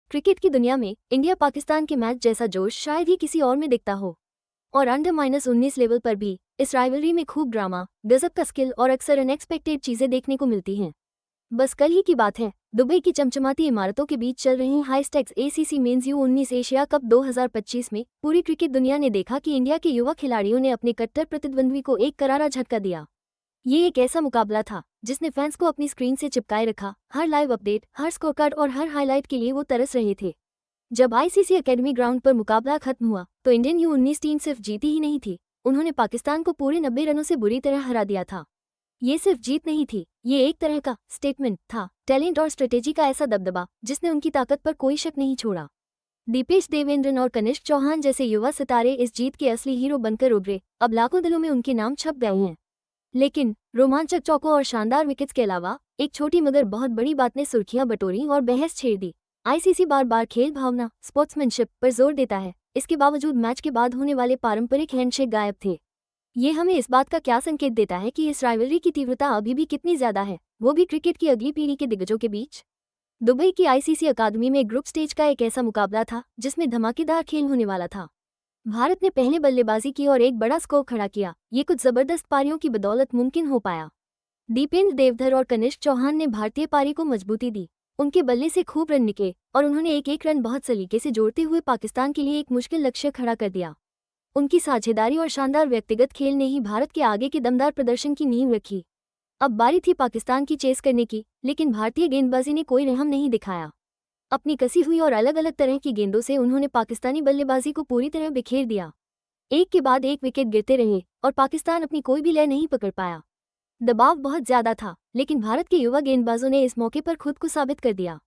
Cricket की दुनिया में इंडिया पाकिस्तान के मैच जैसा जोश शायद ही किसी और में दिखता हो। और अंडर-19 लेवल पर भी इस राइवलरी में खूब ड्रामा, गजब का स्किल और अक्सर अनएक्सपेक्टेड चीजें देखने को मिलती हैं। बस कल ही की बात है, दुबई की चमचमाती इमारतों के बीच चल रही high stakes ACC men's U19 Asia Cup 2025 में पूरी क्रिकेट दुनिया ने देखा कि इंडिया के युवा खिलाड़ियों ने अपने कट्टर प्रतिद्वंद्वी को एक करारा झटका दिया। ये एक ऐसा मुकाबला था जिसने फैंस को अपनी स्क्रीन से चिपकाए रखा। हर लाइव अपडेट, हर स्कोरकार्ड और हर हाईलाइट के लिए वो तरस रहे थे। जब ICC एकेडमी ग्राउंड पर मुकाबला खत्म हुआ तो इंडियन U19 टीम सिर्फ जीती ही नहीं थी, उन्होंने पाकिस्तान को पूरे 90 रनों से बुरी तरह हरा दिया था। ये सिर्फ जीत नहीं थी, ये एक तरह का स्टेटमेंट था, टैलेंट और स्ट्रेटेजी का ऐसा दबदबा जिसने उनकी ताकत पर कोई शक नहीं छोड़ा। दीपेश देवेंद्रन और कनिष्क चौहान जैसे युवा सितारे इस जीत के असली हीरो बनकर उभरे। अब लाखों दिलों में उनके नाम छप गए हैं। लेकिन रोमांचक चौकों और शानदार विकेट्स के अलावा एक छोटी मगर बहुत बड़ी बात ने सुर्खियां बटोरी और बहस छेड़ दी। ICC बार बार खेल भावना, स्पोर्ट्समैनशिप पर जोर देता है, इसके बावजूद मैच के बाद होने वाले पारंपरिक हैंडशेक गायब थे। ये हमें इस बात का क्या संकेत देता है कि इस राइवलरी की तीव्रता अभी भी कितनी ज्यादा है, वो भी क्रिकेट की अगली पीढ़ी के दिग्गजों के बीच। दुबई की ICC अकादमी में ग्रुप स्टेज का एक ऐसा मुकाबला था जिसमें धमाकेदार खेल होने वाला था। भारत ने पहले बल्लेबाजी की और एक बड़ा स्कोर खड़ा किया। ये कुछ जबरदस्त पारियों की बदौलत मुमकिन हो पाया। दीपेंद्र देवधर और कनिष्क चौहान ने भारतीय पारी को मजबूती दी। उनके बल्ले से खूब रन निकले और उन्होंने एक एक रन बहुत सलीके से जोड़ते हुए पाकिस्तान के लिए एक मुश्किल लक्ष्य खड़ा कर दिया। उनकी साझेदारी और शानदार व्यक्तिगत खेल ने ही भारत के आगे के दमदार प्रदर्शन की नींव रखी। अब बारी थी पाकिस्तान की चेस करने की, लेकिन भारतीय गेंदबाजी ने कोई रहम नहीं दिखाया। अपनी कसी हुई और अलग अलग तरह की गेंदों से उन्होंने पाकिस्तानी बल्लेबाजी को पूरी तरह बिखेर दिया। एक के बाद एक विकेट गिरते रहे और पाकिस्तान अपनी कोई भी लय नहीं पकड़ पाया। दबाव बहुत ज्यादा था, लेकिन भारत के युवा गेंदबाजों ने इस मौके पर खुद को साबित कर दिया।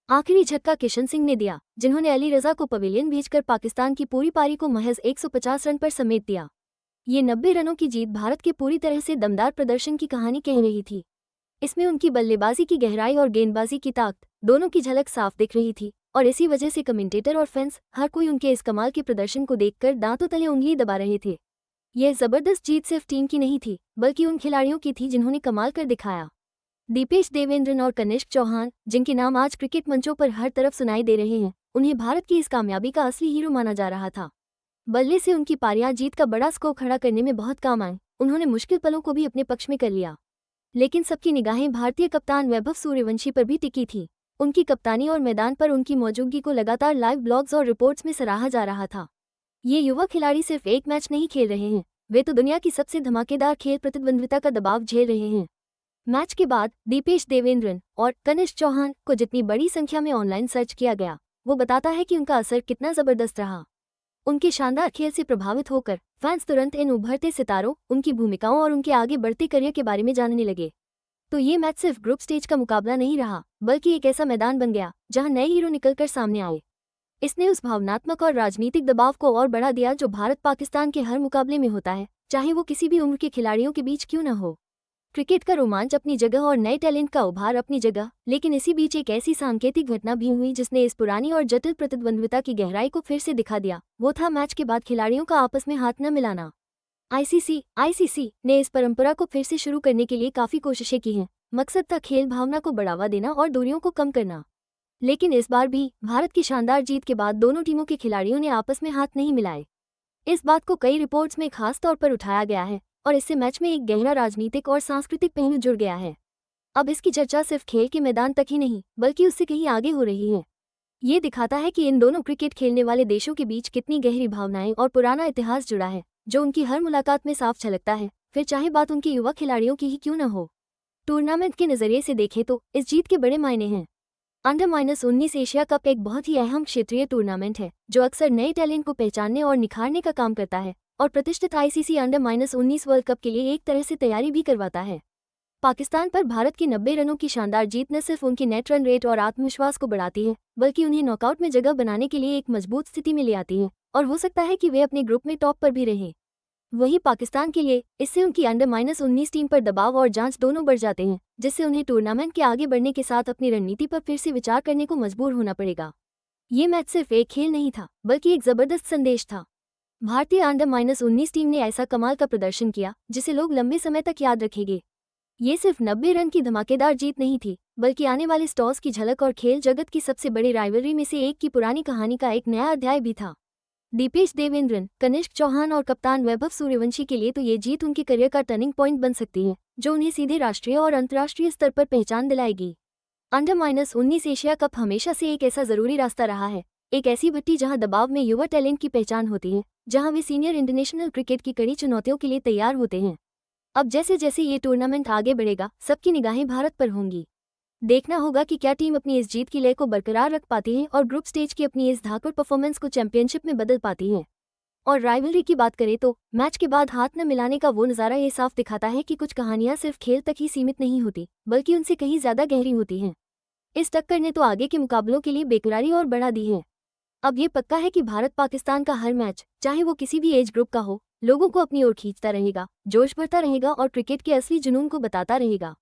आखिरी झटका किशन सिंह ने दिया, जिन्होंने अली रजा को पवेलियन भेजकर पाकिस्तान की पूरी पारी को महज 150 रन पर समेट दिया। ये 90 रनों की जीत भारत के पूरी तरह से दमदार प्रदर्शन की कहानी कह रही थी। इसमें उनकी बल्लेबाजी की गहराई और गेंदबाजी की ताकत दोनों की झलक साफ दिख रही थी और इसी वजह से कमेंटेटर और फैंस हर कोई उनके इस कमाल के प्रदर्शन को देखकर दांतों तले उंगली दबा रहे थे। यह जबरदस्त जीत सिर्फ टीम की नहीं थी, बल्कि उन खिलाड़ियों की थी जिन्होंने कमाल कर दिखाया। दीपेश देवेंद्रन और कनिष्क चौहान, जिनके नाम आज क्रिकेट मंचों पर हर तरफ सुनाई दे रहे हैं, उन्हें भारत की इस कामयाबी का असली हीरो माना जा रहा था। बल्ले से उनकी पारियां जीत का बड़ा स्कोर खड़ा करने में बहुत काम आए। उन्होंने मुश्किल पलों को भी अपने पक्ष में कर लिया। लेकिन सबकी निगाहें भारतीय कप्तान वैभव सूर्यवंशी पर भी टिकी थी। उनकी कप्तानी और मैदान पर उनकी मौजूदगी को लगातार लाइव ब्लॉग्स और रिपोर्ट्स में सराहा जा रहा था। ये युवा खिलाड़ी सिर्फ एक मैच नहीं खेल रहे हैं, वे तो दुनिया की सबसे धमाकेदार खेल प्रतिद्वंद्विता का दबाव झेल रहे हैं। मैच के बाद दीपेश देवेंद्रन और कनिष्क चौहान को जितनी बड़ी संख्या में ऑनलाइन सर्च किया गया, वो बताता है कि उनका असर कितना जबरदस्त रहा। उनके शानदार खेल से प्रभावित होकर फैंस तुरंत इन उभरते सितारों, उनकी भूमिकाओं और उनके आगे बढ़ते करियर के बारे में जानने लगे। तो ये मैच सिर्फ ग्रुप स्टेज का मुकाबला नहीं रहा, बल्कि एक ऐसा मैदान बन गया जहां नए हीरो निकलकर सामने आए। इसने उस भावनात्मक और राजनीतिक दबाव को और बढ़ा दिया जो भारत पाकिस्तान के हर मुकाबले में होता है, चाहे वो किसी भी उम्र के खिलाड़ियों के बीच क्यों न हो। क्रिकेट का रोमांच अपनी जगह और नए टैलेंट का उभार अपनी जगह, लेकिन इसी बीच एक ऐसी सांकेतिक घटना भी हुई जिसने इस पुरानी और जटिल प्रतिद्वंद्विता की गहराई को फिर से दिखा दिया। वो था मैच के बाद खिलाड़ियों का आपस में हाथ न मिलाना। ICC ने इस परंपरा को फिर से शुरू करने के लिए काफी कोशिशें की हैं। मकसद था खेल भावना को बढ़ावा देना और दूरियों को कम करना। लेकिन इस बार भी भारत की शानदार जीत के बाद दोनों टीमों के खिलाड़ियों ने आपस में हाथ नहीं मिलाए। इस बात को कई रिपोर्ट्स में खास तौर पर उठाया गया है और इससे मैच में एक गहरा राजनीतिक और सांस्कृतिक पहलू जुड़ गया है। अब इसकी चर्चा सिर्फ खेल के मैदान तक ही नहीं, बल्कि उससे कहीं आगे हो रही है। ये दिखाता है कि इन दोनों क्रिकेट खेलने वाले देशों के बीच कितनी गहरी भावनाएं और पुराना इतिहास जुड़ा है, जो उनकी हर मुलाकात में साफ झलकता है, फिर चाहे बात उनके युवा खिलाड़ियों की ही क्यों न हो। टूर्नामेंट के नजरिए से देखें तो इस जीत के बड़े मायने हैं। अंडर-19 एशिया कप एक बहुत ही अहम क्षेत्रीय टूर्नामेंट है, जो अक्सर नए टैलेंट को पहचानने और निखारने का काम करता है और प्रतिष्ठित ICC अंडर-19 वर्ल्ड कप के लिए एक तरह से तैयारी भी करवाता है। पाकिस्तान पर भारत की 90 रनों की शानदार जीत न सिर्फ उनकी नेट रन रेट और आत्मविश्वास को बढ़ाती है, बल्कि उन्हें नॉकआउट में जगह बनाने के लिए एक मजबूत स्थिति में ले आती है और हो सकता है कि वे अपने ग्रुप में टॉप पर भी रहें। वहीं पाकिस्तान के लिए इससे उनकी अंडर-19 टीम पर दबाव और जांच दोनों बढ़ जाते हैं, जिससे उन्हें टूर्नामेंट के आगे बढ़ने के साथ अपनी रणनीति पर फिर से विचार करने को मजबूर होना पड़ेगा। ये मैच सिर्फ एक खेल नहीं था, बल्कि एक जबरदस्त संदेश था। भारतीय अंडर-19 टीम ने ऐसा कमाल का प्रदर्शन किया जिसे लोग लंबे समय तक याद रखेंगे। ये सिर्फ 90 रन की धमाकेदार जीत नहीं थी, बल्कि आने वाले टॉस की झलक और खेल जगत की सबसे बड़ी राइवलरी में से एक की पुरानी कहानी का एक नया अध्याय भी था। दीपेश देवेंद्रन, कनिष्क चौहान और कप्तान वैभव सूर्यवंशी के लिए तो ये जीत उनके करियर का टर्निंग पॉइंट बन सकती है, जो उन्हें सीधे राष्ट्रीय और अंतर्राष्ट्रीय स्तर पर पहचान दिलाएगी। अंडर-19 एशिया कप हमेशा से एक ऐसा जरूरी रास्ता रहा है, एक ऐसी भट्टी जहां दबाव में युवा टैलेंट की पहचान होती है, जहां वे सीनियर इंटरनेशनल क्रिकेट की कड़ी चुनौतियों के लिए तैयार होते हैं। अब जैसे जैसे ये टूर्नामेंट आगे बढ़ेगा, सबकी निगाहें भारत पर होंगी। देखना होगा कि क्या टीम अपनी इस जीत की लय को बरकरार रख पाती है और ग्रुप स्टेज की अपनी इस धाकड़ परफॉर्मेंस को चैंपियनशिप में बदल पाती है। और राइवलरी की बात करें तो मैच के बाद हाथ न मिलाने का वो नज़ारा ये साफ दिखाता है कि कुछ कहानियां सिर्फ खेल तक ही सीमित नहीं होती, बल्कि उनसे कहीं ज्यादा गहरी होती हैं। इस टक्कर ने तो आगे के मुकाबलों के लिए बेकरारी और बढ़ा दी है। अब ये पक्का है कि भारत पाकिस्तान का हर मैच, चाहे वो किसी भी एज ग्रुप का हो, लोगों को अपनी ओर खींचता रहेगा, जोश भरता रहेगा और क्रिकेट के असली जुनून को बताता रहेगा।